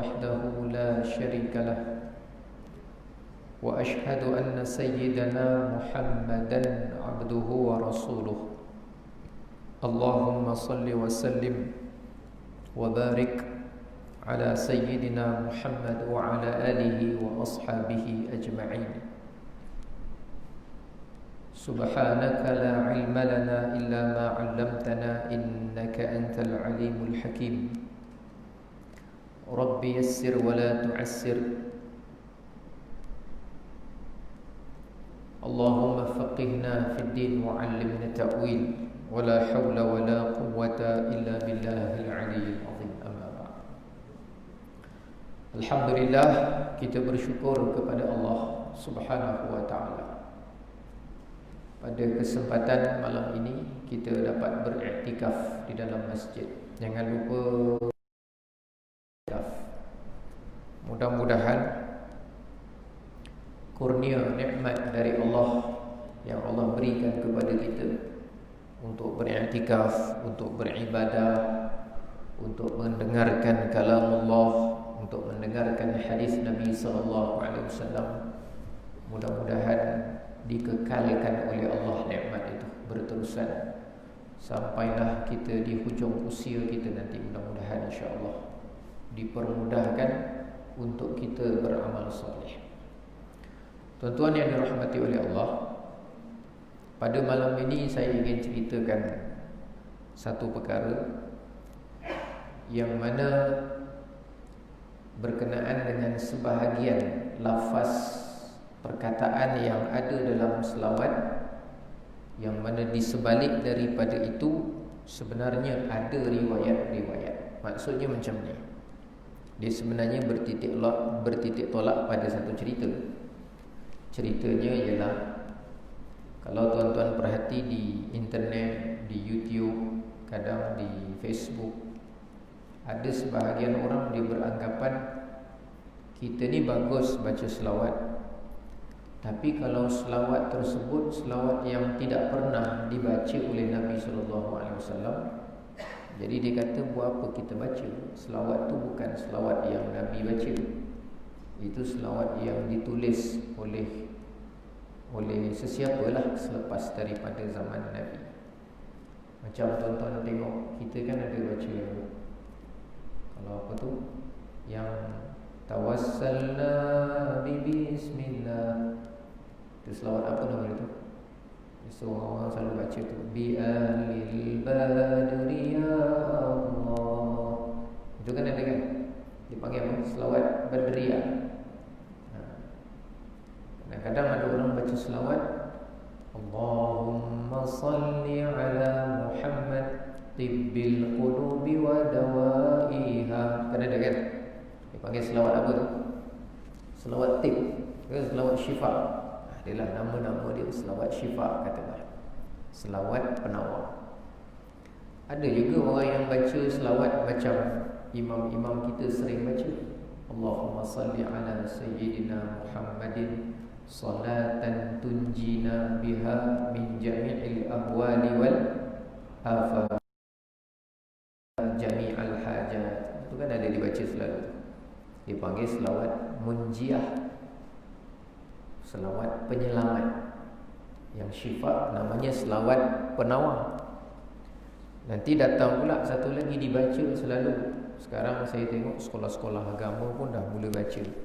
وحده لا شريك له وأشهد أن سيدنا محمدا عبده ورسوله اللهم صل وسلم وبارك على سيدنا محمد وعلى آله وأصحابه أجمعين سبحانك لا علم لنا إلا ما علمتنا إنك أنت العليم الحكيم رب يسر ولا تعسر اللهم فقهنا في الدين وعلمنا التأويل ولا حول ولا قوة إلا بالله العلي العظيم أما بعد. Alhamdulillah, kita bersyukur kepada Allah Subhanahu wa taala. Pada kesempatan malam ini kita dapat beriktikaf di dalam masjid. Jangan lupa mudah-mudahan kurnia nikmat dari Allah yang Allah berikan kepada kita untuk beriktikaf, untuk beribadah, untuk mendengarkan kalam Allah, untuk mendengarkan hadis Nabi sallallahu alaihi wasallam. Mudah-mudahan dikekalkan oleh Allah nikmat itu berterusan sampailah kita di hujung usia kita nanti. Mudah-mudahan insya-Allah dipermudahkan untuk kita beramal soleh. Tuan-tuan yang dirahmati oleh Allah, pada malam ini saya ingin ceritakan satu perkara yang mana berkenaan dengan sebahagian lafaz perkataan yang ada dalam selawat, yang mana di sebalik daripada itu sebenarnya ada riwayat-riwayat. Maksudnya macam ni, dia sebenarnya bertitik tolak pada satu cerita. Ceritanya ialah, kalau tuan-tuan perhati di internet, di YouTube, kadang di Facebook, ada sebahagian orang dia beranggapan kita ni bagus baca selawat, tapi kalau selawat tersebut selawat yang tidak pernah dibaca oleh Nabi SAW, jadi dia kata buat apa kita baca? Selawat tu bukan selawat yang Nabi baca, itu selawat yang ditulis oleh sesiapalah selepas daripada zaman Nabi. Macam tuan-tuan tengok, kita kan ada baca kalau apa tu, yang tawassalna bi bismillah, itu selawat apa nama itu? So orang selalu baca tu, bi ahlil badri ya Allah. Itu kan ada kan, dipanggil apa? Selawat badriyah. Kadang-kadang ada orang baca selawat Allahumma salli ala Muhammad tibbil qulubi wa dawaiha. Kan ada kan, dipanggil selawat apa tu? Selawat tib, selawat syifa. Adalah nama-nama dia, selawat syifa katalah, selawat penawar. Ada juga orang yang baca selawat macam imam-imam kita sering baca, Allahumma salli ala sayyidina Muhammadin salatan tunjina biha min jami'il ahwali wal afat jami'al hajat. Itu kan ada dibaca selalu, dipanggil selawat munjiah, selawat penyelamat. Yang syifa namanya selawat penawar. Nanti datang pula satu lagi dibaca selalu. Sekarang saya tengok sekolah-sekolah agama pun dah mula baca,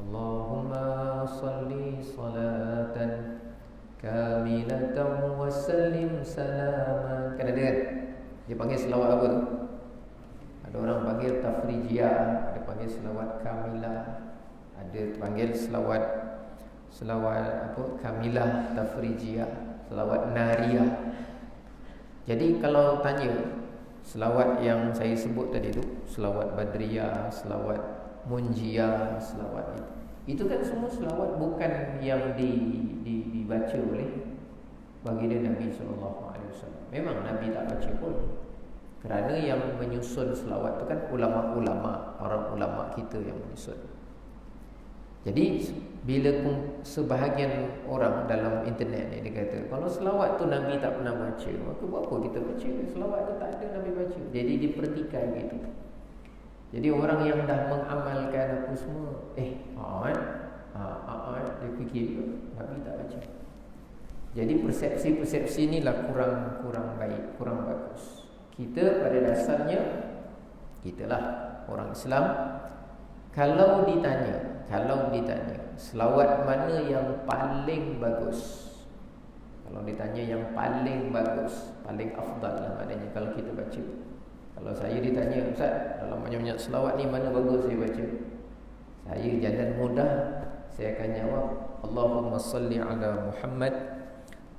Allahumma salli salatan kamilatan wa sallim salaman. Kan ada kan, dia panggil selawat apa tu? Ada orang panggil tafrijiyah, ada panggil selawat kamilah, ada panggil selawat apa, kamilah, tafrijiyah, selawat nariyah. Jadi kalau tanya selawat yang saya sebut tadi tu, selawat badriyah, selawat munjiyah, selawat itu kan semua selawat bukan yang dibaca oleh baginda Nabi SAW. Memang Nabi tak baca pun, kerana yang menyusun selawat tu kan ulama-ulama, para ulama kita yang menyusun. Jadi bila sebahagian orang dalam internet ni dia kata kalau selawat tu Nabi tak pernah baca, maka buat apa kita baca? Selawat tu tak ada Nabi baca. Jadi dipertikai gitu. Jadi orang yang dah mengamalkan apa semua, dia fikir Nabi tak baca. Jadi persepsi-persepsi inilah kurang baik, kurang bagus. Kita pada dasarnya, kitalah orang Islam. Kalau ditanya selawat mana yang paling bagus, kalau ditanya yang paling bagus, paling afdal lah maknanya kalau kita baca. Kalau saya ditanya, Ustaz, dalam banyak-banyak selawat ni mana bagus saya baca? Saya jalan mudah, saya akan jawab, Allahumma salli ala Muhammad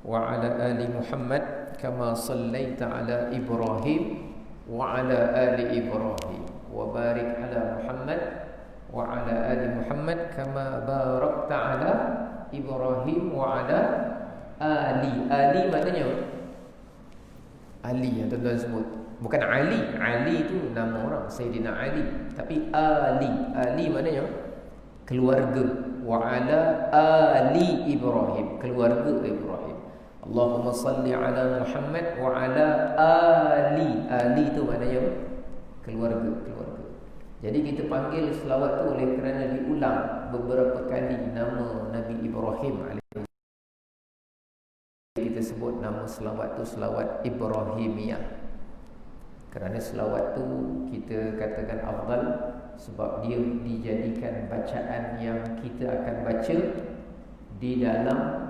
wa ala ali Muhammad kama sallaita ala Ibrahim wa ala ali Ibrahim wa barik ala Muhammad wa ala ali Muhammad kama barakta ala Ibrahim wa ala ali. Ali maknanya Ali yang tuan-tuan sebut, bukan Ali. Ali itu nama orang, Sayyidina Ali. Tapi Ali maknanya keluarga. Wa ala ali Ibrahim, keluarga Ibrahim. Allahumma salli ala Muhammad wa ala ali. Ali itu maknanya keluarga. Jadi kita panggil selawat tu oleh kerana diulang beberapa kali nama Nabi Ibrahim alaihi. Kita sebut nama selawat tu selawat Ibrahimiyah. Kerana selawat tu kita katakan afdal sebab dia dijadikan bacaan yang kita akan baca di dalam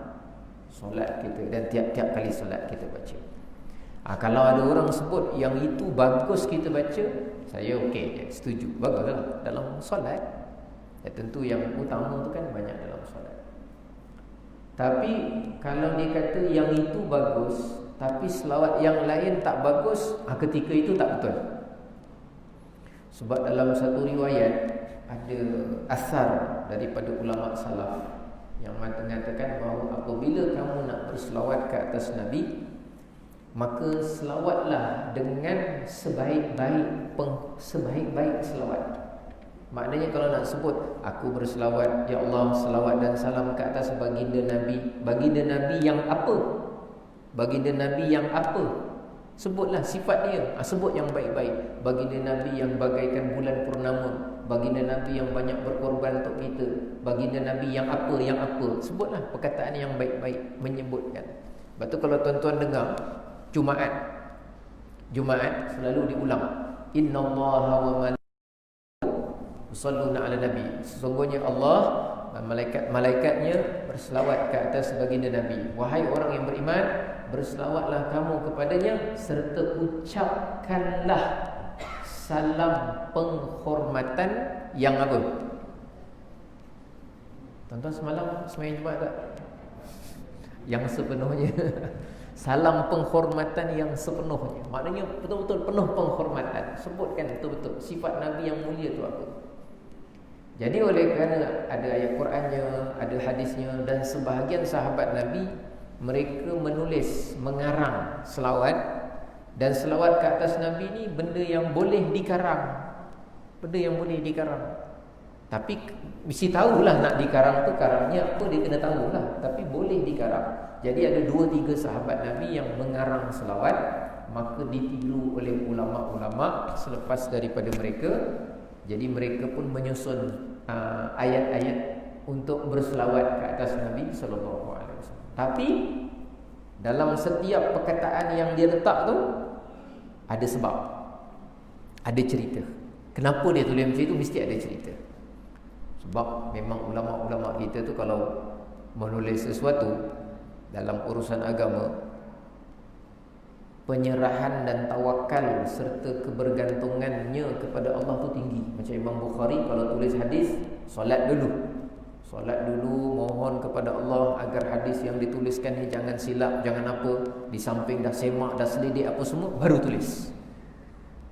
solat kita dan tiap-tiap kali solat kita baca. Kalau ada orang sebut yang itu bagus kita baca, saya okey, setuju, baguslah dalam solat. Tentu yang utama tu kan banyak dalam solat. Tapi kalau dia kata yang itu bagus tapi selawat yang lain tak bagus, ketika itu tak betul. Sebab dalam satu riwayat ada asar daripada ulama salaf yang mengatakan bahawa apabila kamu nak berselawat ke atas Nabi, maka selawatlah dengan sebaik-baik selawat. Maknanya kalau nak sebut, aku berselawat, ya Allah, selawat dan salam ke atas baginda Nabi. Baginda Nabi yang apa? Baginda Nabi yang apa? Sebutlah sifat dia. Sebut yang baik-baik. Baginda Nabi yang bagaikan bulan purnama. Baginda Nabi yang banyak berkorban untuk kita. Baginda Nabi yang apa, yang apa. Sebutlah perkataan yang baik-baik, menyebutkan. Lepas tu kalau tuan-tuan dengar Jumaat selalu diulang, innallaha wa malaikatahu yusalluna 'alan nabi. Sesungguhnya Allah dan malaikat-malaikatnya berselawat ke atas baginda Nabi. Wahai orang yang beriman, berselawatlah kamu kepadanya serta ucapkanlah salam penghormatan yang apa? Tuan-tuan semalam sembahyang Jumaat tak? Yang sepenuhnya. Salam penghormatan yang sepenuhnya. Maknanya betul-betul penuh penghormatan. Sebutkan betul-betul sifat Nabi yang mulia tu apa. Jadi oleh kerana ada ayat Qurannya, ada hadisnya, dan sebahagian sahabat Nabi, mereka menulis, mengarang selawat. Dan selawat ke atas Nabi ni benda yang boleh dikarang. Benda yang boleh dikarang. Tapi mesti tahulah nak dikarang tu karangnya apa, dia kena tahulah. Tapi boleh dikarang. Jadi ada 2-3 sahabat Nabi yang mengarang selawat, maka ditiru oleh ulama-ulama selepas daripada mereka. Jadi mereka pun menyusun ayat-ayat untuk berselawat ke atas Nabi sallallahu alaihi wasallam. Tapi dalam setiap perkataan yang dia letak tu ada sebab, ada cerita. Kenapa dia tulis macam itu, mesti ada cerita. Sebab memang ulama-ulama kita tu kalau menulis sesuatu dalam urusan agama, penyerahan dan tawakal serta kebergantungannya kepada Allah tu tinggi. Macam Imam Bukhari kalau tulis hadis, solat dulu, mohon kepada Allah agar hadis yang dituliskan ni jangan silap, jangan apa, di samping dah semak, dah selidik apa semua, baru tulis.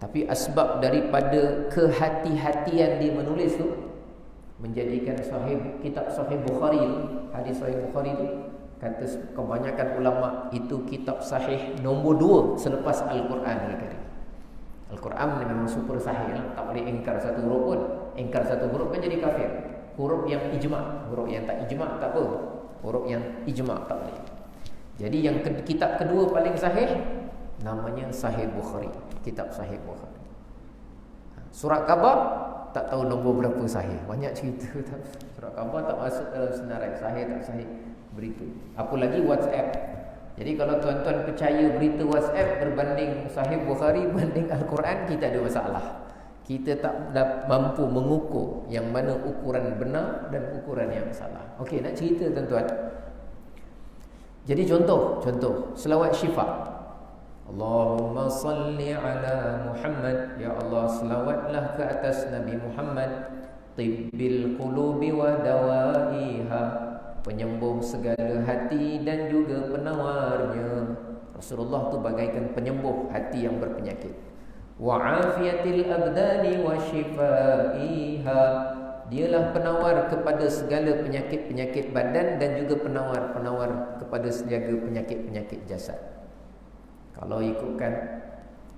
Tapi asbab daripada kehati-hatian dia menulis tu menjadikan kitab Sahih Bukhari tu, hadis Sahih Bukhari tu, kata kebanyakan ulama itu kitab sahih nombor 2 selepas Al-Quran Al-Karim. Al-Quran memang super sahih, tak boleh ingkar satu huruf pun. Ingkar satu huruf kan jadi kafir. Huruf yang ijma', huruf yang tak ijma' tak apa. Huruf yang ijma' tak boleh. Jadi yang kitab kedua paling sahih namanya Sahih Bukhari, kitab Sahih Bukhari. Surat khabar tak tahu nombor berapa sahih. Banyak cerita surat khabar tak masuk dalam senarai sahih tak sahih berita. Apa lagi WhatsApp. Jadi kalau tuan-tuan percaya berita WhatsApp berbanding Sahih Bukhari banding Al-Quran, kita ada masalah. Kita tak mampu mengukur yang mana ukuran benar dan ukuran yang salah. Okey, nak cerita tuan-tuan. Jadi contoh selawat syifa. Allahumma salli ala Muhammad. Ya Allah, selawatlah ke atas Nabi Muhammad. Tibbil qulubi wa dawaiha, penyembuh segala hati dan juga penawarnya. Rasulullah tu bagaikan penyembuh hati yang berpenyakit. Wa afiyatil abdani wa shifaiha, dialah penawar kepada segala penyakit-penyakit badan dan juga penawar kepada segala penyakit-penyakit jasad. Kalau ikutkan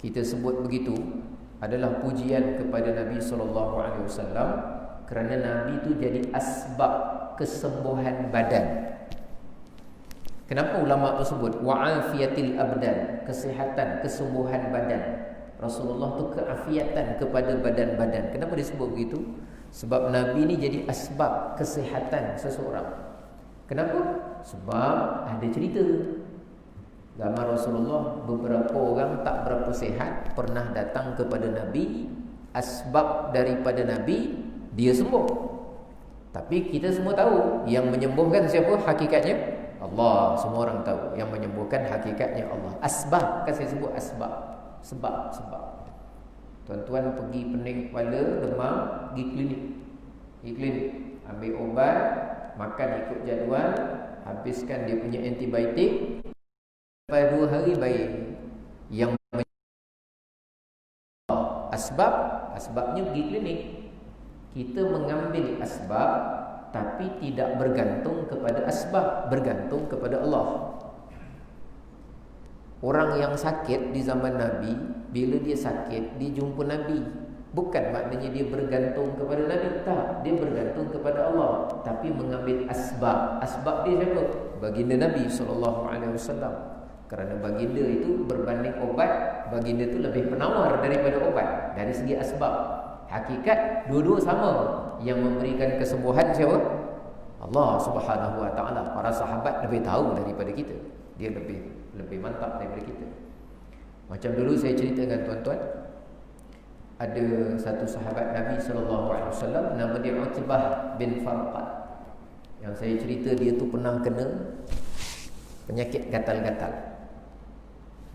kita sebut begitu adalah pujian kepada Nabi SAW, kerana Nabi itu jadi asbab kesembuhan badan. Kenapa ulama tu sebut wa'afiyatil abdan, kesihatan, kesembuhan badan. Rasulullah tu keafiatan kepada badan-badan. Kenapa disebut begitu? Sebab Nabi ni jadi asbab kesihatan seseorang. Kenapa? Sebab ada cerita. Zaman Rasulullah, beberapa orang tak berapa sihat pernah datang kepada Nabi. Asbab daripada Nabi, dia sembuh. Tapi kita semua tahu yang menyembuhkan siapa hakikatnya? Allah. Semua orang tahu yang menyembuhkan hakikatnya Allah. Asbab, kan saya sebut asbab. Sebab. Tuan-tuan pergi pening kepala, demam, pergi klinik. Ambil ubat, makan ikut jadual, habiskan dia punya antibiotik. Lepas 2 hari baik. Yang asbabnya pergi klinik. Kita mengambil asbab tapi tidak bergantung kepada asbab, bergantung kepada Allah. Orang yang sakit di zaman Nabi, bila dia sakit, dia jumpa Nabi. Bukan maknanya dia bergantung kepada Nabi, tak, dia bergantung kepada Allah, tapi mengambil asbab. Asbab dia siapa? Baginda Nabi SAW. Kerana baginda itu berbanding obat, baginda itu lebih penawar daripada obat dari segi asbab. Hakikat dua-dua sama. Yang memberikan kesembuhan siapa? Allah Subhanahu Wa Taala. Para sahabat lebih tahu daripada kita. Dia lebih mantap daripada kita. Macam dulu saya cerita dengan tuan-tuan, ada satu sahabat Nabi SAW, nama dia Utbah bin Farqad. Yang saya cerita dia tu pernah kena penyakit gatal-gatal.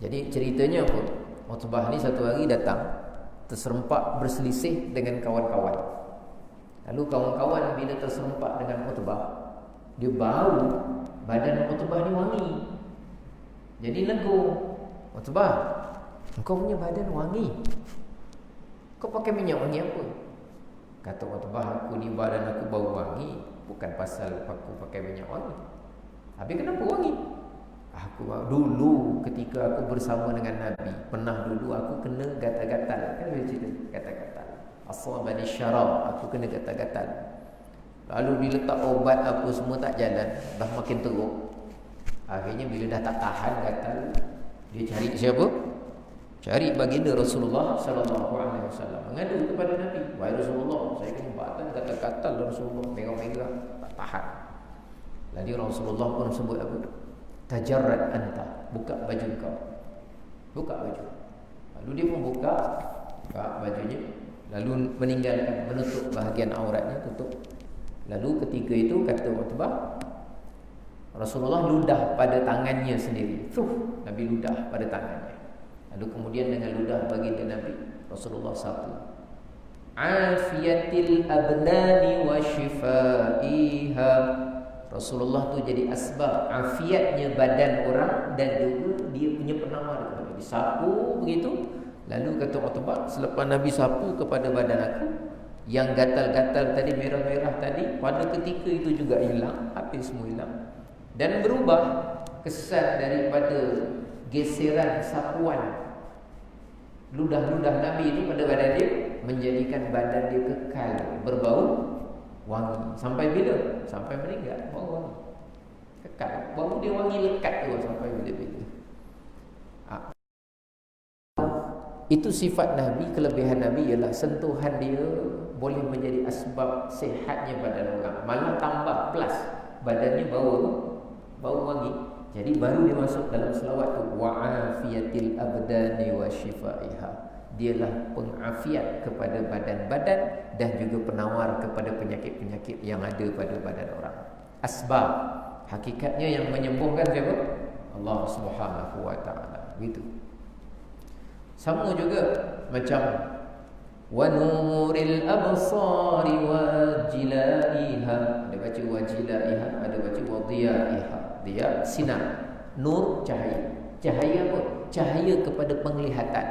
Jadi ceritanya apa? Utbah ni satu hari datang terserempak berselisih dengan kawan-kawan. Lalu kawan-kawan bila terserempak dengan Utbah, dia bau badan Utbah ni wangi. Jadi negur, Utbah, engkau punya badan wangi, kau pakai minyak wangi apa? Kata Utbah, aku ni badan aku bau wangi, bukan pasal aku pakai minyak wangi. Habis kenapa wangi? Aku dulu ketika aku bersama dengan Nabi, pernah dulu aku kena gatal-gatal. Kan dia cerita gatal-gatal. Asabani syarab, aku kena gatal-gatal. Lalu diletak obat apa semua tak jalan, dah makin teruk. Akhirnya bila dah tak tahan gatal, dia cari siapa? Cari baginda Rasulullah SAW. Mengadu kepada Nabi, wahai Rasulullah, saya kena badan gatal-gatal Rasulullah, merah-merah, tak tahan. Lalu Rasulullah pun sebut apa? Tajarrad anta, buka baju kau. Buka baju. Lalu dia pun buka bajunya, lalu meninggalkan, menutup bahagian auratnya, tutup. Lalu ketika itu kata Utbah, Rasulullah ludah pada tangannya sendiri. Nabi ludah pada tangannya. Lalu kemudian dengan ludah baginda Nabi, Rasulullah sapu. Afiyatil abnani wa shifaiha. Rasulullah tu jadi asbab afiatnya badan orang dan juga dia punya penawar. Disapu begitu. Lalu kata Utbah, selepas Nabi sapu kepada badan aku, yang gatal-gatal tadi, merah-merah tadi, pada ketika itu juga hilang, habis semua hilang. Dan berubah kesan daripada geseran sapuan ludah-ludah Nabi ini pada badan dia, menjadikan badan dia kekal berbau wangi. Sampai bila? Sampai meninggal, bau wangi kekal. Bau dia wangi lekat tu sampai bila-bila. Itu sifat Nabi, kelebihan Nabi ialah sentuhan dia boleh menjadi asbab sihatnya badan orang. Malah tambah plus, badannya bau wangi. Jadi baru dia masuk dalam selawat tu, wa'afiyatil abdani wa shifaiha. Dialah pengafiat kepada badan-badan dan juga penawar kepada penyakit-penyakit yang ada pada badan orang. Asbab, hakikatnya yang menyembuhkan siapa? Allah Subhanahu wa taala. Begitu. Sama juga macam wa nuril absari wa jilaiha. Ada baca wa jilaiha, ada baca wa dhiyaiha. Dia sinar, nur cahaya. Cahaya apa? Cahaya kepada penglihatan.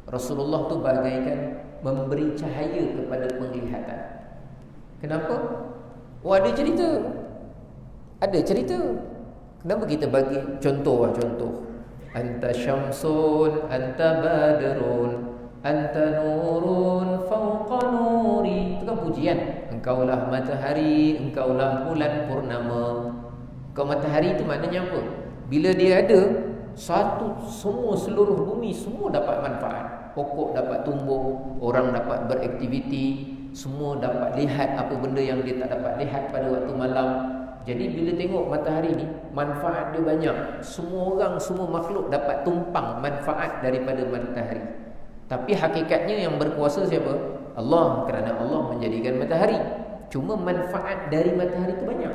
Rasulullah tu bagaikan memberi cahaya kepada penglihatan. Kenapa? Oh, ada cerita. Ada cerita. Kenapa kita bagi contoh? Anta syamsun, anta badrun, anta nurun fawqa nuri. Itu kan pujian. Engkaulah matahari, engkaulah bulan purnama. Kau matahari itu maknanya apa? Bila dia ada, semua seluruh bumi semua dapat manfaat. Pokok dapat tumbuh, orang dapat beraktiviti, semua dapat lihat apa benda yang dia tak dapat lihat pada waktu malam. Jadi bila tengok matahari ni, manfaat dia banyak. Semua orang, semua makhluk dapat tumpang manfaat daripada matahari. Tapi hakikatnya yang berkuasa siapa? Allah, kerana Allah menjadikan matahari. Cuma manfaat dari matahari itu banyak.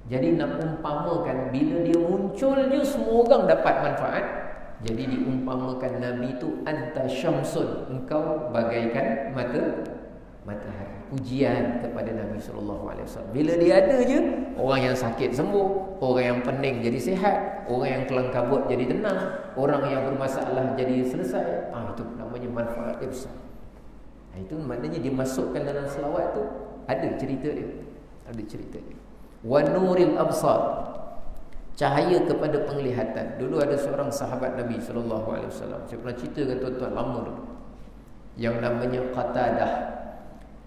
Jadi nak umpamakan bila dia munculnya semua orang dapat manfaat. Jadi diumpamakan Nabi itu anta syamsun, engkau bagaikan matahari. Pujian kepada Nabi SAW. Bila dia ada je, orang yang sakit sembuh, orang yang pening jadi sihat, orang yang kelang kabut jadi tenang, orang yang bermasalah jadi selesai. Itu namanya manfaat dia besar. Itu maknanya dimasukkan dalam selawat tu ada cerita dia. Ada cerita dia. Wa nuril absar, cahaya kepada penglihatan. Dulu ada seorang sahabat Nabi SAW. Saya pernah cerita dengan tuan-tuan lama dulu, yang namanya Qatadah.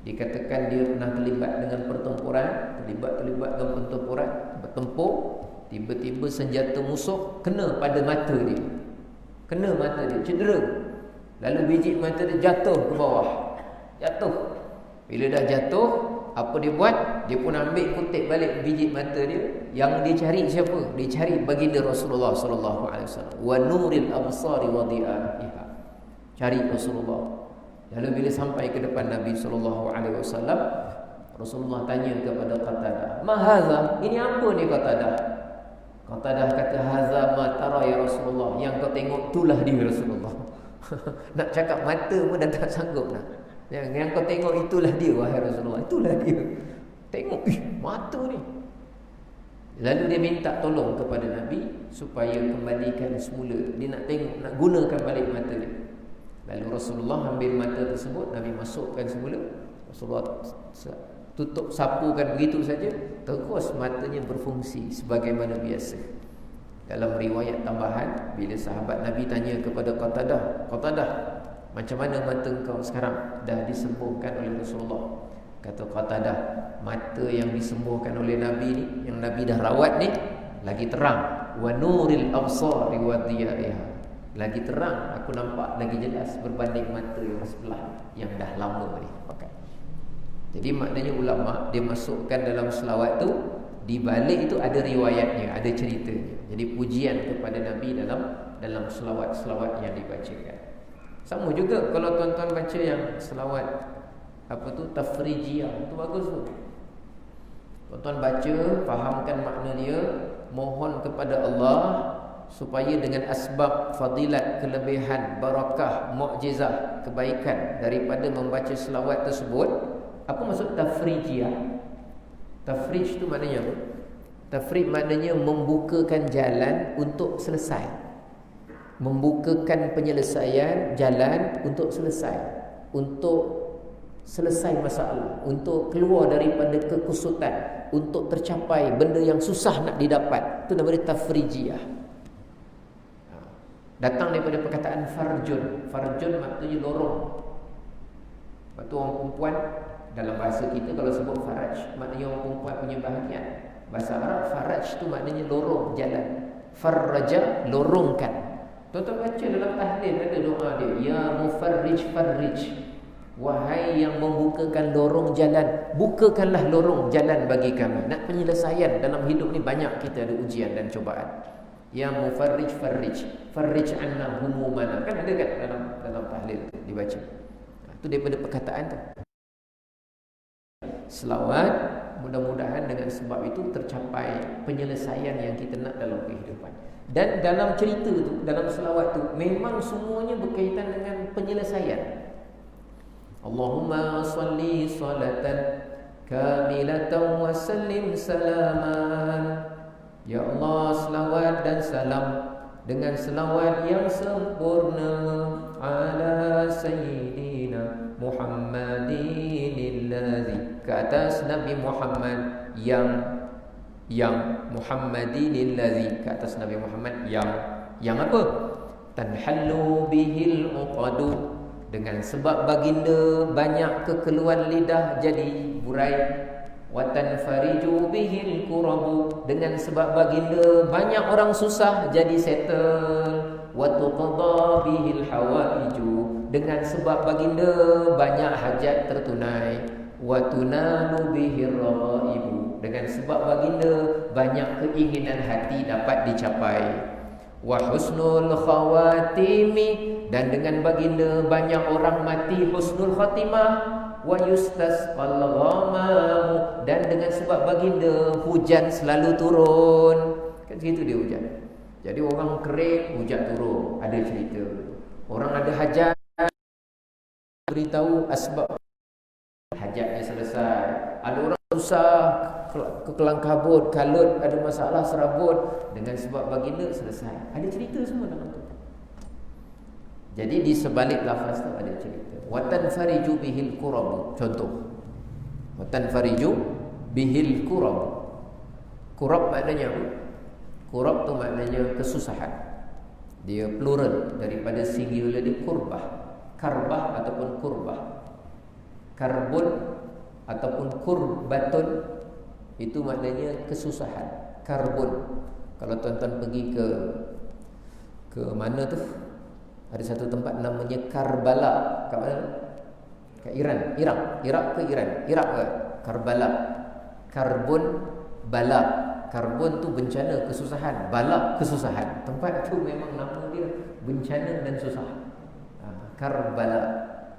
Dikatakan dia pernah terlibat dengan pertempuran, terlibat dengan pertempuran, bertempur, tiba-tiba senjata musuh kena pada mata dia. Kena mata dia, cedera. Lalu biji mata dia jatuh ke bawah. Jatuh. Bila dah jatuh, apa dia buat? Dia pun ambil kutip balik biji mata dia. Yang dia cari siapa? Dia cari baginda Rasulullah sallallahu alaihi wasallam. Wa nuril absari wa dhi'aiha. Cari Rasulullah. Lalu bila sampai ke depan Nabi SAW, Rasulullah tanya kepada Qatadah, "Ma hadza? Ini apa ni Qatadah?" Qatadah kata, "Hadza ma tara ya Rasulullah." Yang kau tengok itulah dia Rasulullah. Nak cakap mata pun dah tak sanggup nak. Yang kau tengok itulah dia wahai Rasulullah. Itulah dia. Tengok, mata ni. Lalu dia minta tolong kepada Nabi supaya kembalikan semula. Dia nak tengok, nak gunakan balik mata dia. Lalu Rasulullah ambil mata tersebut, Nabi masukkan semula. Rasulullah tutup, sapukan begitu saja, terus matanya berfungsi sebagaimana biasa. Dalam riwayat tambahan, bila sahabat Nabi tanya kepada Qatadah, macam mana mata engkau sekarang? Dah disembuhkan oleh Rasulullah. Kata Qatadah, mata yang disembuhkan oleh Nabi ni, yang Nabi dah rawat ni, lagi terang. Wa nuril absari wa dhiyaiha. Lagi terang, aku nampak lagi jelas berbanding mata yang sebelah yang dah lama ni pakai. Jadi maknanya ulama dia masukkan dalam selawat tu, di balik itu ada riwayatnya, ada ceritanya. Jadi pujian kepada Nabi dalam selawat-selawat yang dibacakan. Sama juga kalau tuan-tuan baca yang selawat apa tu tafrijiyah, tu bagus tu. Tuan-tuan baca, fahamkan makna dia, mohon kepada Allah supaya dengan asbab fadilat, kelebihan, barakah, mukjizat, kebaikan daripada membaca selawat tersebut. Apa maksud tafrijiyah? Tafrij tu maknanya apa? Tafrij maknanya membukakan jalan untuk selesai. Membukakan penyelesaian jalan untuk selesai. Untuk selesai masalah, untuk keluar daripada kekusutan, untuk tercapai benda yang susah nak didapat. Itu namanya tafrijiyah. Datang daripada perkataan farjun. Farjun maknanya lorong. Waktu orang perempuan, dalam bahasa kita kalau sebut faraj, maknanya orang perempuan punya bahagian. Bahasa Arab faraj tu maknanya lorong jalan. Farraja, lorongkan. Tuan-tuan baca dalam tahlil ada doa dia, ya mufarrij farrij, wahai yang membukakan lorong jalan, bukakanlah lorong jalan bagi kami. Nak penyelesaian dalam hidup ni, banyak kita ada ujian dan cubaan. Ya mufarrij farrij, farrij anna humumana. Kan ada kan dalam tahlil dibaca. Itu daripada perkataan tu. Selawat, mudah-mudahan dengan sebab itu tercapai penyelesaian yang kita nak dalam kehidupan. Dan dalam cerita tu, dalam selawat tu, memang semuanya berkaitan dengan penyelesaian. Allahumma salli salatan kamilatan wa sallim salaman. Ya Allah, selawat dan salam dengan selawat yang sempurna ala sayyidina Muhammadin alladhi, ke atas Nabi Muhammad yang Muhammadin alladhi, ke atas Nabi Muhammad yang apa? Tanhallu bihil uqadu, dengan sebab baginda banyak kekeluhan lidah jadi burai. Wa tanfariju bihil kurabu, dengan sebab baginda banyak orang susah jadi settle. Wa tuqda bihil hawaiju, dengan sebab baginda banyak hajat tertunai. Wa tunalu bihir raghaibu, dengan sebab baginda banyak keinginan hati dapat dicapai. Wa husnul khawatimi, dan dengan baginda banyak orang mati husnul khatimah. Wa yustasqal ghamamu, dan dengan sebab baginda hujan selalu turun. Kan gitu dia hujan. Jadi orang kering, hujan turun, ada cerita. Orang ada hajat, beritahu asbab hajatnya selesai. Ada orang susah, kekelang kabut, kalut, ada masalah serabut, dengan sebab baginda selesai. Ada cerita semua dalam tu. Jadi di sebalik lafaz tu ada cerita. Wa tanfariju bihil kurab. Contoh. Wa tanfariju bihil kurab. Kurab maknanya apa? Kurab tu maknanya kesusahan. Dia plural daripada singular dia kurbah. Karbah ataupun kurbah. Karbun ataupun kurbatun, itu maknanya kesusahan. Karbun. Kalau tuan-tuan pergi ke mana tu? Ada satu tempat namanya Karbala. Kat mana? Kat Iran. Iraq ke Iran? Iraq ke? Karbala. Karbun, bala. Karbun tu bencana, kesusahan. Bala, kesusahan. Tempat tu memang nama dia bencana dan susah. Karbala.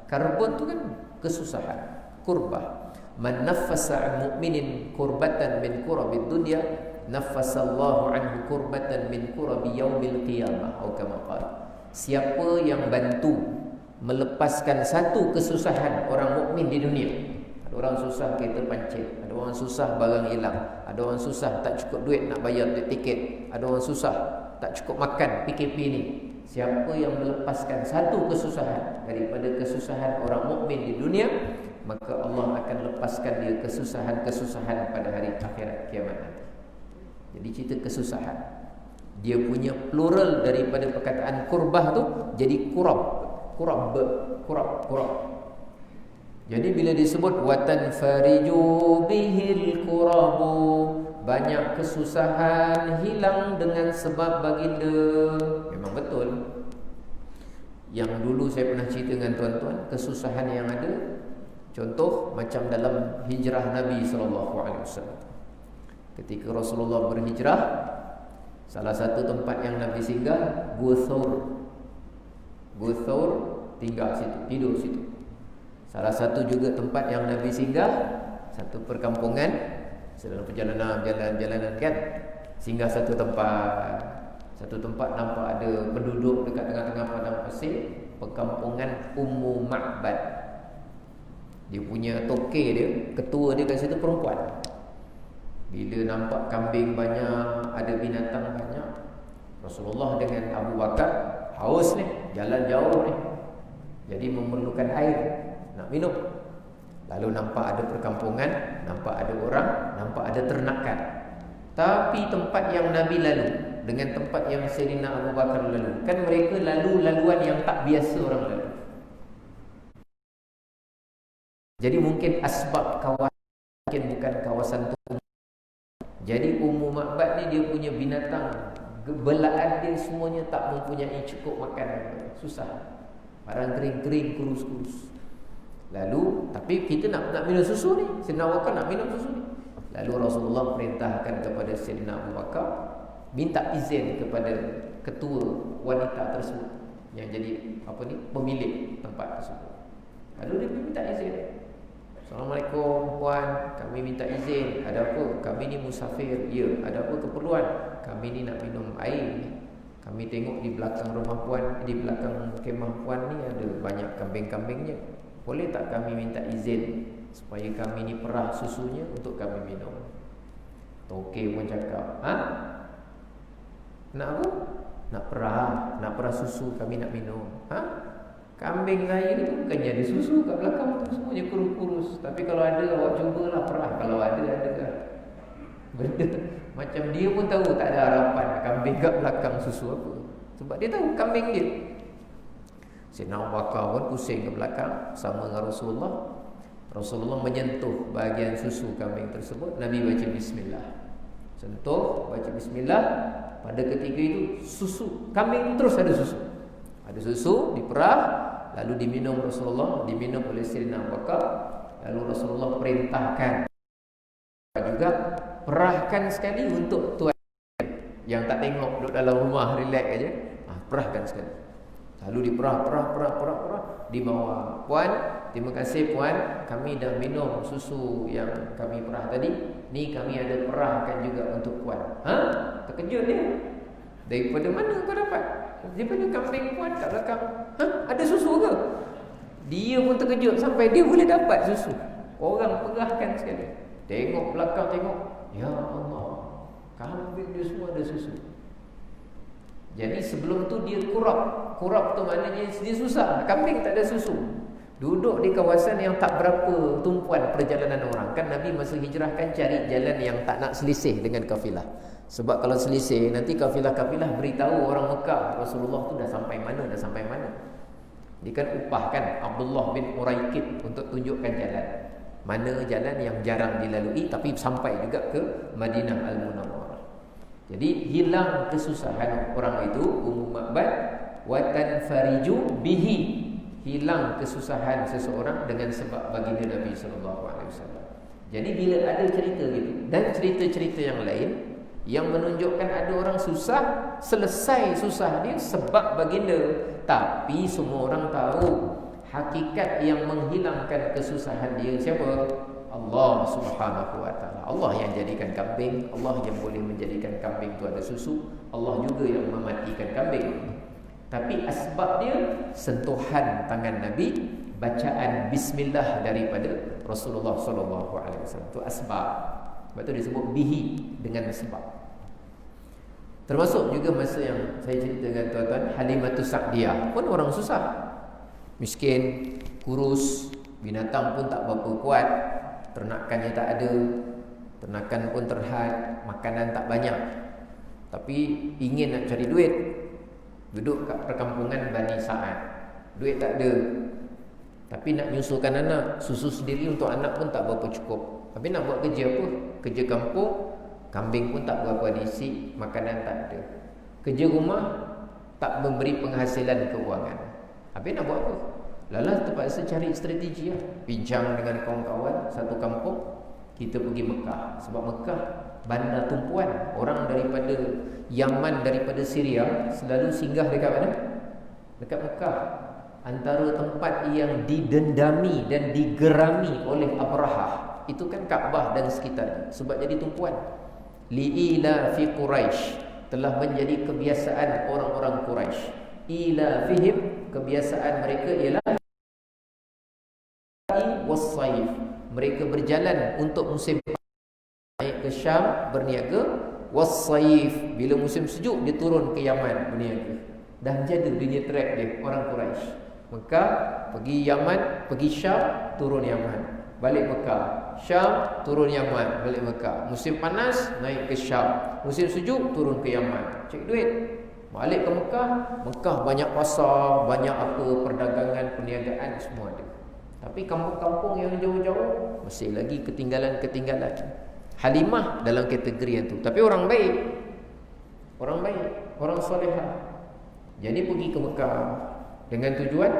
Karbun tu kan kesusahan, kurbah. Man naffasa 'an mu'minin kurbatan min kurabid dunya, naffasallahu 'anhu kurbatan min kurabi yaumil qiyamah, atau kama qala. Siapa yang bantu melepaskan satu kesusahan orang mukmin di dunia. Ada orang susah kereta pancit, ada orang susah barang hilang, ada orang susah tak cukup duit nak bayar tiket, ada orang susah tak cukup makan PKP ni. Siapa yang melepaskan satu kesusahan daripada kesusahan orang mukmin di dunia, maka Allah akan lepaskan dia kesusahan-kesusahan pada hari akhirat kiamat nanti. Jadi cerita kesusahan, dia punya plural daripada perkataan kurbah tu jadi kurab. Jadi bila disebut watan fariju bihil kurabu, banyak kesusahan hilang dengan sebab baginda. Memang betul. Yang dulu saya pernah cerita dengan tuan-tuan, kesusahan yang ada, contoh macam dalam hijrah Nabi SAW. Ketika Rasulullah berhijrah, salah satu tempat yang Nabi singgah, Guthaur, tinggal situ, tidur situ. Salah satu juga tempat yang Nabi singgah, satu perkampungan, dalam perjalanan jalan-jalanan kan, singgah satu tempat nampak ada penduduk dekat tengah-tengah padang pasir, perkampungan Ummu Ma'bad. Dia punya toke dia, ketua dia kat situ perempuan. Bila nampak kambing banyak, ada binatang banyak, Rasulullah dengan Abu Bakar haus ni, jalan jauh ni, jadi memerlukan air nak minum. Lalu nampak ada perkampungan, nampak ada orang, nampak ada ternakan. Tapi tempat yang Nabi lalu dengan tempat yang Sayyidina Abu Bakar lalu, kan mereka laluan yang tak biasa orang lalu. Jadi mungkin asbab kawasan, mungkin bukan kawasan tu. Jadi Ummu Ma'bad ni dia punya binatang Belaan dia semuanya tak mempunyai cukup makan. Susah. Barang kering-kering, kurus-kurus. Lalu, tapi kita nak minum susu ni. Sayyidina Abu Bakar nak minum susu ni. Lalu Rasulullah perintahkan kepada Sayyidina Abu Bakar, minta izin kepada ketua wanita tersebut yang jadi pemilik tempat tersebut. Lalu dia minta izin. Assalamualaikum puan, kami minta izin. Ada apa? Kami ni musafir. Ya, ada apa keperluan? Kami ni nak minum air. Kami tengok di belakang rumah puan, di belakang kemah puan ni ada banyak kambing-kambingnya. Boleh tak kami minta izin supaya kami ni perah susunya untuk kami minum? Tokek pun cakap, nak apa? Nak perah susu kami nak minum. Kambing saya tu bukannya ada susu kat belakang tu, semuanya kurus-kurus. Tapi kalau ada, awak cubalah perah. Kalau ada kan. Benda macam dia pun tahu tak ada harapan kambing kat belakang susu apa. Sebab dia tahu kambing dia. Sayyidina Abu Bakar pun pusing ke belakang sama dengan Rasulullah. Rasulullah menyentuh bahagian susu kambing tersebut. Nabi baca bismillah. Sentuh, baca bismillah. Pada ketika itu susu kambing terus ada susu. Ada susu diperah, lalu diminum Rasulullah, diminum oleh Sayyidina Abu Bakar. Lalu Rasulullah perintahkan juga perahkan sekali untuk tuan yang tak tengok duduk dalam rumah relax aja. Perahkan sekali. Lalu diperah, dibawa. Puan, terima kasih puan, kami dah minum susu yang kami perah tadi. Ni kami ada perahkan juga untuk puan. Terkejut dia. Daripada mana kau dapat? Daripada kambing puan kat belakang. Ada susu ke? Dia pun terkejut sampai dia boleh dapat susu. Orang perahkan sekali. Tengok belakang, tengok. Ya Allah, kambing dia semua ada susu. Jadi sebelum tu dia kurap. Kurap tu maknanya dia susah. Kambing tak ada susu. Duduk di kawasan yang tak berapa tumpuan perjalanan orang. Kan Nabi masa hijrah kan cari jalan yang tak nak selisih dengan kafilah. Sebab kalau selisih, nanti kafilah-kafilah beritahu orang Mekah Rasulullah tu dah sampai mana. Dia kan upahkan Abdullah bin Uraikid untuk tunjukkan jalan. Mana jalan yang jarang dilalui tapi sampai juga ke Madinah Al-Munawwarah. Jadi hilang kesusahan orang itu, Ummu Ma'bad, wa tanfariju bihi. Hilang kesusahan seseorang dengan sebab baginda Nabi sallallahu alaihi wasallam. Jadi bila ada cerita gitu dan cerita-cerita yang lain yang menunjukkan ada orang susah, selesai susah dia sebab baginda. Tapi semua orang tahu hakikat yang menghilangkan kesusahan dia siapa? Allah Subhanahu wa taala. Allah yang jadikan kambing, Allah yang boleh menjadikan kambing itu ada susu, Allah juga yang mematikan kambing. Tapi asbab dia sentuhan tangan Nabi, bacaan bismillah daripada Rasulullah sallallahu alaihi wasallam. Itu asbab. Sebab tu disebut bihi, dengan sebab. Termasuk juga masa yang saya cerita dengan tuan-tuan, Halimatus Sa'diyah pun orang susah. Miskin, kurus, binatang pun tak berapa kuat, ternakannya tak ada, ternakan pun terhad, makanan tak banyak. Tapi ingin nak cari duit. Duduk kat perkampungan Bani Sa'ad. Duit tak ada. Tapi nak nyusulkan anak, susu sendiri untuk anak pun tak berapa cukup. Tapi nak buat kerja apa? Kerja kampung, kambing pun tak berapa diisi, makanan tak ada. Kerja rumah tak memberi penghasilan keuangan. Habis nak buat apa? Lalas terpaksa cari strategi lah. Bincang dengan kawan-kawan satu kampung, kita pergi Mekah. Sebab Mekah bandar tumpuan. Orang daripada Yaman, daripada Syria selalu singgah dekat mana? Dekat Mekah. Antara tempat yang didendami dan digerami oleh Abrahah itu kan Kaabah dan sekitarnya. Sebab jadi tumpuan. Li'ila fi Quraisy, telah menjadi kebiasaan orang-orang Quraisy. Ila fihim, kebiasaan mereka ialah was-sayf. Mereka berjalan untuk musim naik ke Syam berniaga, was-sayf, bila musim sejuk dia turun ke Yaman berniaga. Dah jadi dunia trek dia orang Quraisy. Mekah pergi Yaman, pergi Syam, turun Yaman, balik Mekah. Syam, turun Yaman, balik Mekah. Musim panas naik ke Syam, musim sejuk turun ke Yaman, cek duit. Balik ke Mekah, Mekah banyak pasar, banyak apa, perdagangan, perniagaan semua ada. Tapi kampung-kampung yang jauh-jauh masih lagi ketinggalan-ketinggalan. Halimah dalam kategori yang tu. Tapi orang baik. orang baik, orang solehah. Jadi pergi ke Mekah dengan tujuan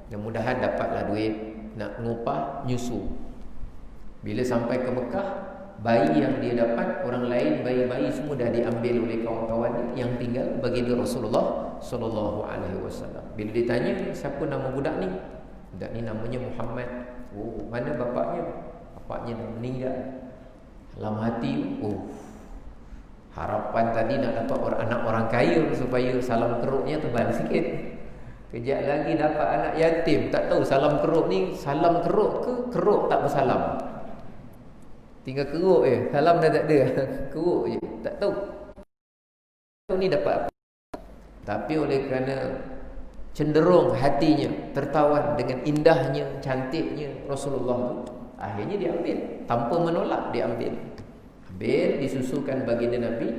mudah-mudahan dapatlah duit nak ngupah nyusu. Bila sampai ke Mekah, bayi yang dia dapat, orang lain bayi-bayi semua dah diambil oleh kawan-kawan yang tinggal baginda Rasulullah sallallahu alaihi wasallam. Bila ditanya siapa nama budak ni? Budak ni namanya Muhammad. Oh, mana bapaknya? Bapaknya dah meninggal. Dalam hati, harapan tadi nak dapat anak orang kaya supaya salam keruknya tebal sikit. Kejap lagi dapat anak yatim. Tak tahu salam keruk ni salam keruk ke keruk tak bersalam. Tinggal keruk je, salam dah tak ada. Keruk je, tak tahu. Tahu ni dapat apa. Tapi oleh kerana cenderung hatinya tertawan dengan indahnya, cantiknya Rasulullah tu, akhirnya diambil. Tanpa menolak, diambil. Ambil, disusukan baginda Nabi,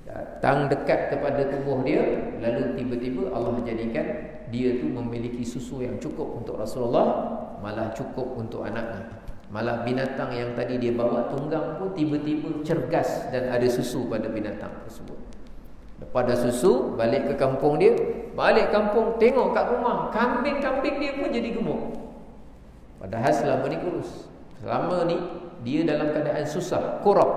datang dekat kepada tubuh dia. Lalu tiba-tiba Allah jadikan dia tu memiliki susu yang cukup untuk Rasulullah, malah cukup untuk anaknya. Malah binatang yang tadi dia bawa tunggang pun tiba-tiba cergas dan ada susu pada binatang tersebut. Lepas dah susu, balik ke kampung dia. Balik kampung, tengok kat rumah, kambing-kambing dia pun jadi gemuk. Padahal selama ni kurus. Selama ni dia dalam keadaan susah, kurap.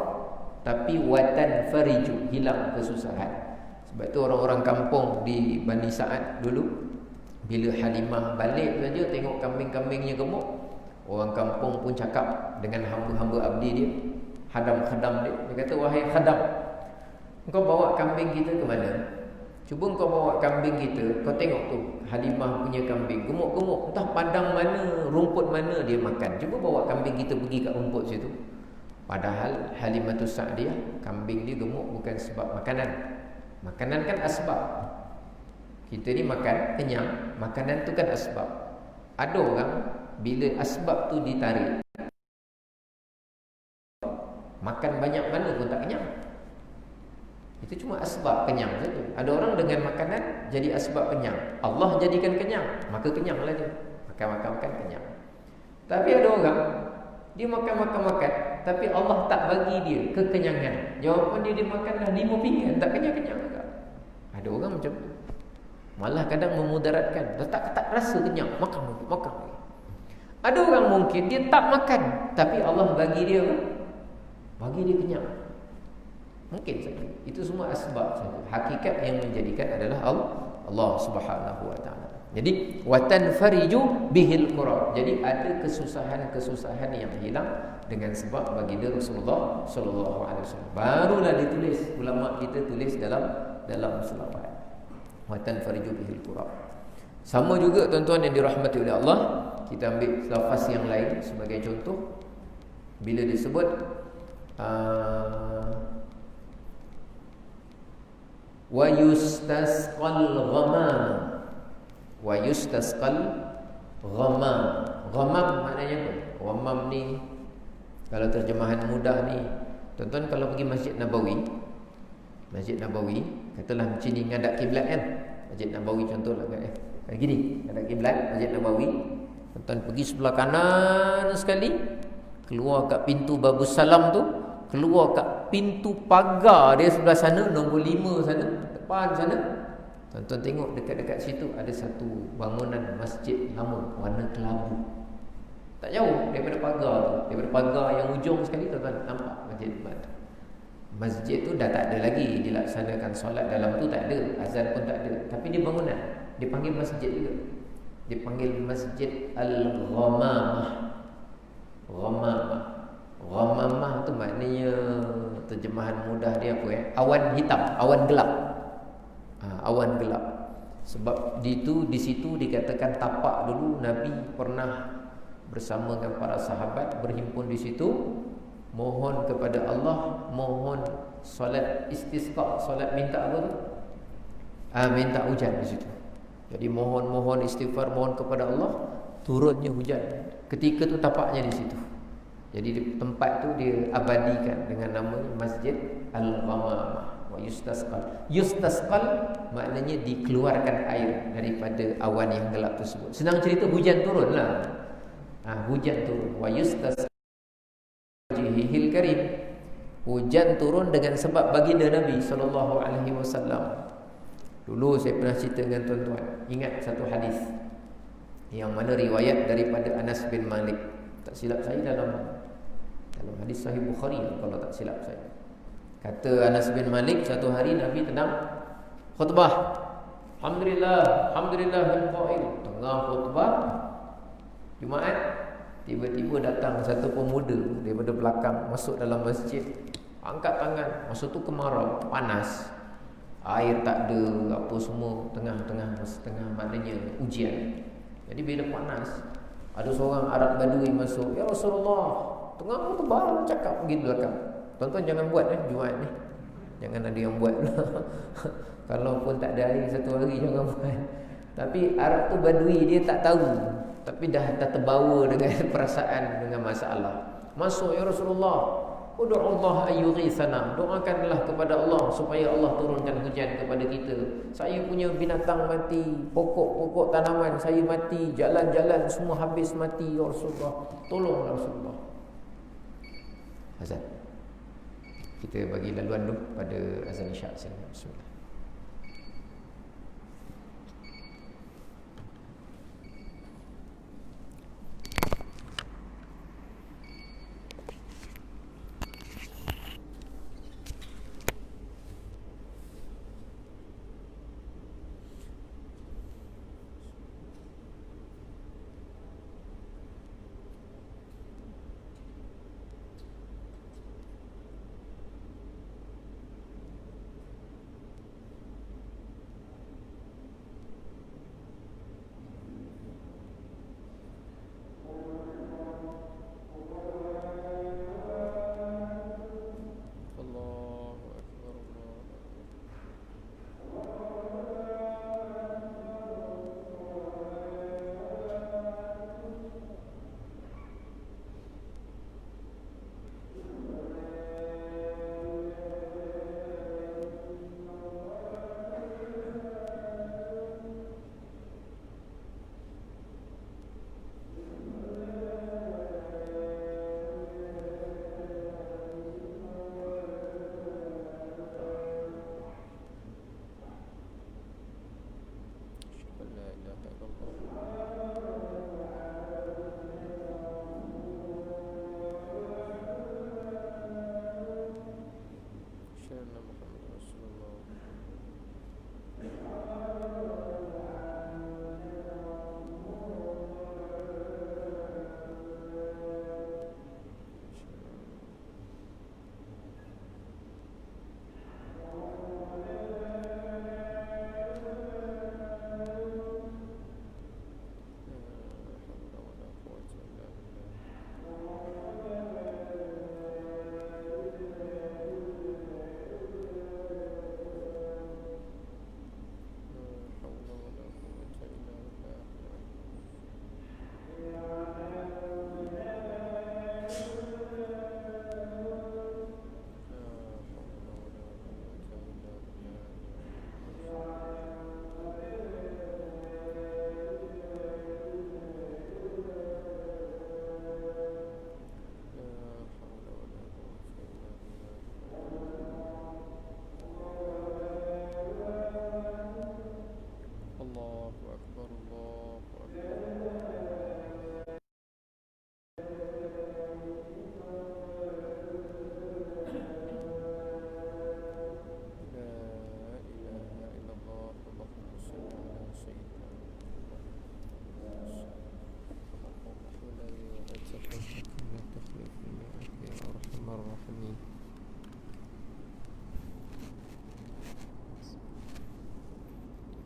Tapi watan fariju, hilang kesusahan. Sebab tu orang-orang kampung di Bani Sa'ad dulu, bila Halimah balik saja tengok kambing-kambingnya gemuk, orang kampung pun cakap dengan hamba-hamba abdi dia, khadam-khadam dia. Dia kata, wahai khadam, engkau bawa kambing kita ke mana? Cuba engkau bawa kambing kita, kau tengok tu Halimah punya kambing gemuk-gemuk, entah padang mana, rumput mana dia makan. Cuba bawa kambing kita pergi kat rumput situ. Padahal Halimatus Sa'diyah, kambing dia gemuk bukan sebab makanan. Makanan kan asbab. Kita ni makan kenyang, makanan tu kan asbab. Ada orang bila asbab tu ditarik, makan banyak mana pun tak kenyang. Itu cuma asbab kenyang saja. Ada orang dengan makanan jadi asbab kenyang, Allah jadikan kenyang, maka kenyanglah dia. Makan-makan kenyang. Tapi ada orang dia makan, tapi Allah tak bagi dia kekenyangan. Jawapan dia makan dah 5 pinggan, tak kenyang-kenyang juga. Ada orang macam tu. Malah kadang memudaratkan, tak rasa kenyang, makan lagi. Ada orang mungkin dia tak makan, tapi Allah bagi dia kenyang. Mungkin saja. Itu semua asbab saja. Hakikat yang menjadikan adalah Allah Subhanahu wa taala. Jadi watan fariju bihil qurab. Jadi ada kesusahan-kesusahan yang hilang dengan sebab baginda Rasulullah sallallahu alaihi wasallam. Barulah ditulis, ulama kita tulis dalam selawat. Watan fariju bihil qurab. Sama juga tuan-tuan yang dirahmati oleh Allah, kita ambil lafaz yang lain sebagai contoh. Bila disebut wa yustasqal ghamam. Wa yustasqal ghamam. Ghamam maknanya apa? Ghamam ni kalau terjemahan mudah ni, tuan-tuan kalau pergi Masjid Nabawi, katalah macam ni ngadap kiblat kan. Masjid Nabawi contohlah kan gini, ngadap kiblat Masjid Nabawi. Tuan-tuan pergi sebelah kanan sekali, keluar kat pintu Babus Salam tu, keluar kat pintu pagar dia sebelah sana, nombor 5 sana, depan sana. Tuan-tuan tengok dekat-dekat situ ada satu bangunan masjid lama warna kelabu. Tak jauh daripada pagar tu. Daripada pagar yang ujung sekali, tuan-tuan nampak masjid depan. Masjid tu dah tak ada lagi dilaksanakan solat dalam tu, tak ada, azan pun tak ada. Tapi dia bangunan, dia panggil masjid juga. Dia panggil Masjid Al-Ghamamah. Ghamamah tu maknanya, terjemahan mudah dia apa awan hitam, awan gelap. Awan gelap. Sebab di situ dikatakan tapak dulu Nabi pernah bersama dengan para sahabat berhimpun di situ, mohon kepada Allah, mohon solat istisqa, solat minta apa tu? Minta hujan di situ. Jadi mohon istighfar, mohon kepada Allah, turunnya hujan. Ketika tu tapaknya di situ. Jadi di tempat tu dia abadikan dengan nama Masjid Al-Ghamamah. Wa yustasqal. Yustasqal maknanya dikeluarkan air daripada awan yang gelap tersebut. Senang cerita, hujan turunlah. Hujan turun. Wa yustasqal wajhihil karim. Hujan turun dengan sebab baginda Nabi sallallahu alaihi wasallam. Dulu saya pernah cerita dengan tuan-tuan, ingat satu hadis yang mana riwayat daripada Anas bin Malik. Tak silap saya dalam hadis Sahih Bukhari kalau tak silap saya. Kata Anas bin Malik, satu hari Nabi tengah khutbah. Alhamdulillah, alhamdulillah bil qail. Tengah khutbah Jumaat, tiba-tiba datang satu pemuda daripada belakang masuk dalam masjid. Angkat tangan. Masa tu kemarau, panas. Air tak ada, apa semua, tengah maknanya ujian. Jadi bila panas, ada seorang Arab Badui masuk. Ya Rasulullah, tengah khutbah cakap pergi belakang. Tuan-tuan jangan buat Jumaat ni. Jangan ada yang buat. Kalau pun tak ada air satu hari jangan buat. Tapi Arab tu Badui, dia tak tahu, tapi dah terbawa dengan perasaan, dengan masalah. Masuk, ya Rasulullah, ud'u Allah ayyughithana, doakanlah kepada Allah supaya Allah turunkan hujan kepada kita. Saya punya binatang mati, pokok-pokok tanaman saya mati, jalan-jalan semua habis mati, ya Rasulullah. Tolonglah Rasulullah. Azan. Kita bagi laluan dulu pada azan isyak sini. Bismillah.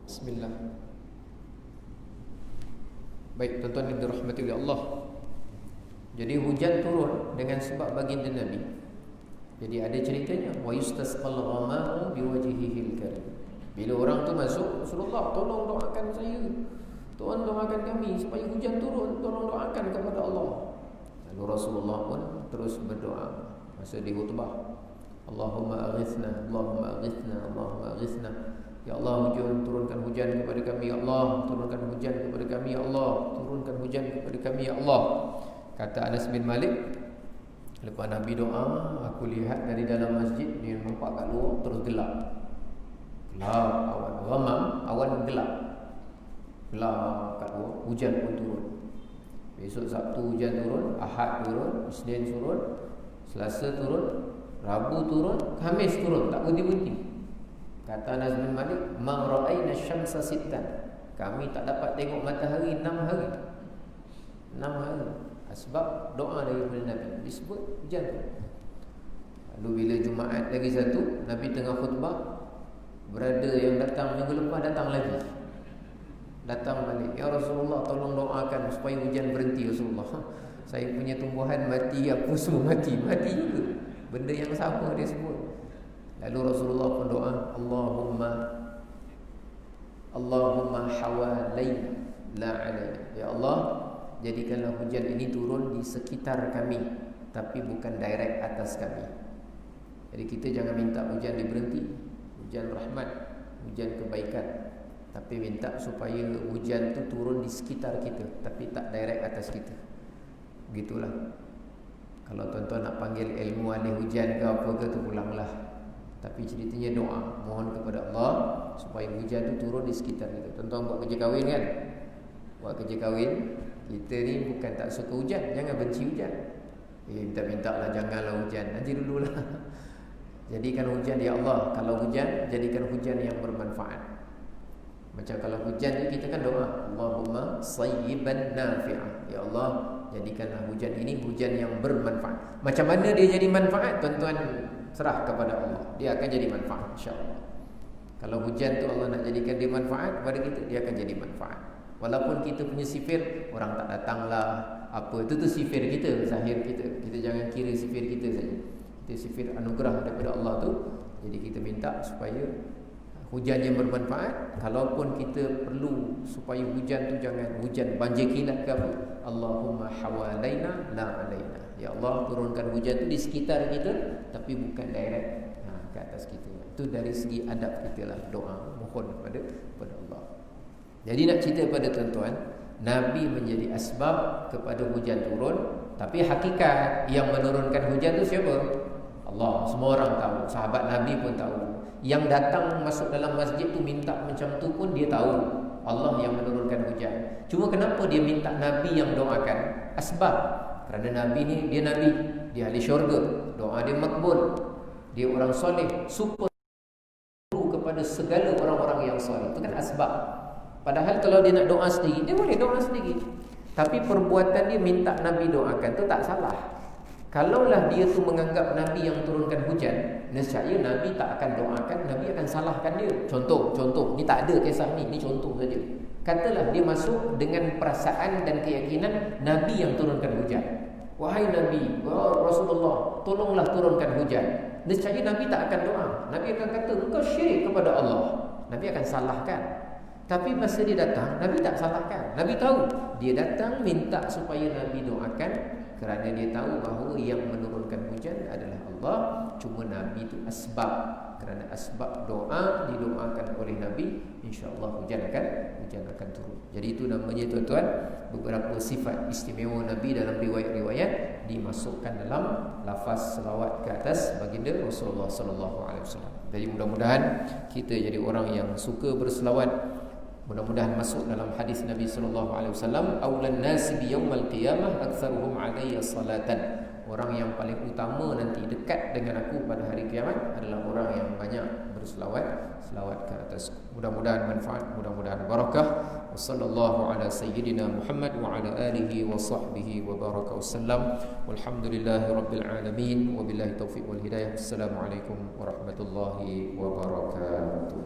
Bismillah. Baik, tuan-tuan yang dirahmati oleh Allah. Jadi hujan turun dengan sebab baginda Nabi. Jadi ada ceritanya, wa yustasqal ghamamu biwajhihil karim. Bila orang tu masuk, Rasulullah, tolong doakan saya. Tuhan doakan kami supaya hujan turun, tolong doakan kepada Allah. Lalu Rasulullah pun terus berdoa masa di khutbah. Allahumma aghithna, Allahumma aghithna, Allahumma aghithna. Ya Allah, turunkan hujan kepada kami, ya Allah. Turunkan hujan kepada kami, ya Allah. Turunkan hujan kepada kami, ya Allah. Kata Anas bin Malik, Lepas Nabi doa, aku lihat dari dalam masjid, dia nampak kat luar terus gelap. Gelap, awan ramam, awan gelap. Gelap kat luar, hujan pun turun. Besok Sabtu hujan turun, Ahad turun, Isnin turun, Selasa turun, Rabu turun, Khamis turun, tak berhenti-berhenti. Kata Anas bin Malik, "Ma ra'ayna syamsa sittan." Kami tak dapat tengok matahari 6 hari. 6 hari. Sebab doa daripada Nabi disebut hujan tu. Lalu bila Jumaat lagi satu, Nabi tengah khutbah, brother yang datang minggu lepas datang lagi. Datang balik, "Ya Rasulullah, tolong doakan supaya hujan berhenti Rasulullah. Saya punya tumbuhan mati, apa semua mati juga." Benda yang sama dia sebut. Lalu Rasulullah pun doa, Allahumma hawalaina la alaina. Ya Allah, jadikanlah hujan ini turun di sekitar kami, tapi bukan direct atas kami. Jadi kita jangan minta hujan diberhenti, hujan rahmat, hujan kebaikan, tapi minta supaya hujan tu turun di sekitar kita, tapi tak direct atas kita. Begitulah. Kalau tuan-tuan nak panggil ilmu ahli hujan ke apa ke, tu pulanglah. Tapi ceritanya doa, mohon kepada Allah supaya hujan tu turun di sekitar kita. Tuan-tuan buat kerja kahwin kan? Buat kerja kahwin, kita ni bukan tak suka hujan, jangan benci hujan. Minta-minta lah, janganlah hujan, nanti dululah. Jadikan hujan, ya Allah, kalau hujan, jadikan hujan yang bermanfaat. Macam kalau hujan je kita kan doa, Allahumma sayyiban nafi'ah. Ya Allah, jadikanlah hujan ini hujan yang bermanfaat. Macam mana dia jadi manfaat? Tuan-tuan serah kepada Allah, dia akan jadi manfaat, insya-Allah. Kalau hujan tu Allah nak jadikan dia manfaat kepada kita, dia akan jadi manfaat. Walaupun kita punya sifir, orang tak datanglah, apa itu tu sifir kita, zahir kita. Kita jangan kira sifir kita saja. Kita sifir anugerah daripada Allah tu. Jadi kita minta supaya hujan yang bermanfaat. Kalaupun kita perlu supaya hujan tu jangan hujan banjir kilat ke apa, Allahumma hawalaina la alaina. Ya Allah, turunkan hujan tu di sekitar kita, tapi bukan direct ke atas kita. Itu dari segi adab kita lah, doa mohon kepada Allah. Jadi nak cerita pada tuan-tuan, Nabi menjadi asbab kepada hujan turun, tapi hakikat yang menurunkan hujan tu siapa? Allah. Semua orang tahu, sahabat Nabi pun tahu. Yang datang masuk dalam masjid tu minta macam tu pun dia tahu Allah yang menurunkan hujan. Cuma kenapa dia minta Nabi yang doakan? Asbab. Kerana Nabi ni, dia Nabi, dia ahli syurga, doa dia makbul, dia orang soleh, super kepada segala orang-orang yang soleh. Itu kan asbab. Padahal kalau dia nak doa sendiri, dia boleh doa sendiri. Tapi perbuatan dia minta Nabi doakan tu tak salah. Kalaulah dia tu menganggap Nabi yang turunkan hujan, nescaya Nabi tak akan doakan, Nabi akan salahkan dia. Contoh, ni tak ada kisah ni contoh saja. Katalah dia masuk dengan perasaan dan keyakinan Nabi yang turunkan hujan. Wahai Nabi, Rasulullah, tolonglah turunkan hujan. Nescaya Nabi tak akan doa. Nabi akan kata, engkau syirik kepada Allah. Nabi akan salahkan. Tapi masa dia datang, Nabi tak salahkan. Nabi tahu, dia datang minta supaya Nabi doakan, kerana dia tahu bahawa yang menurunkan hujan adalah Allah. Cuma Nabi itu asbab. Kerana asbab doa didoakan oleh Nabi, insya-Allah hujan akan turun. Jadi itu namanya tuan-tuan, beberapa sifat istimewa Nabi dalam riwayat-riwayat dimasukkan dalam lafaz selawat ke atas baginda Rasulullah sallallahu alaihi wasallam. Jadi mudah-mudahan kita jadi orang yang suka berselawat. Mudah-mudahan masuk dalam hadis Nabi sallallahu alaihi wasallam, aulan nasi bi yaumil qiyamah aktsaruhum alayya salatan. Orang yang paling utama nanti dekat dengan aku pada hari kiamat adalah orang yang banyak selawat ke atasku. Mudah-mudahan manfaat, mudah-mudahan barakah. Wassallallahu ala sayyidina Muhammad wa ala alihi wa sahbihi wa baraka wasallam. Walhamdulillahi rabbil alamin. Wabillahi taufiq wal hidayah. Assalamualaikum warahmatullahi wabarakatuh.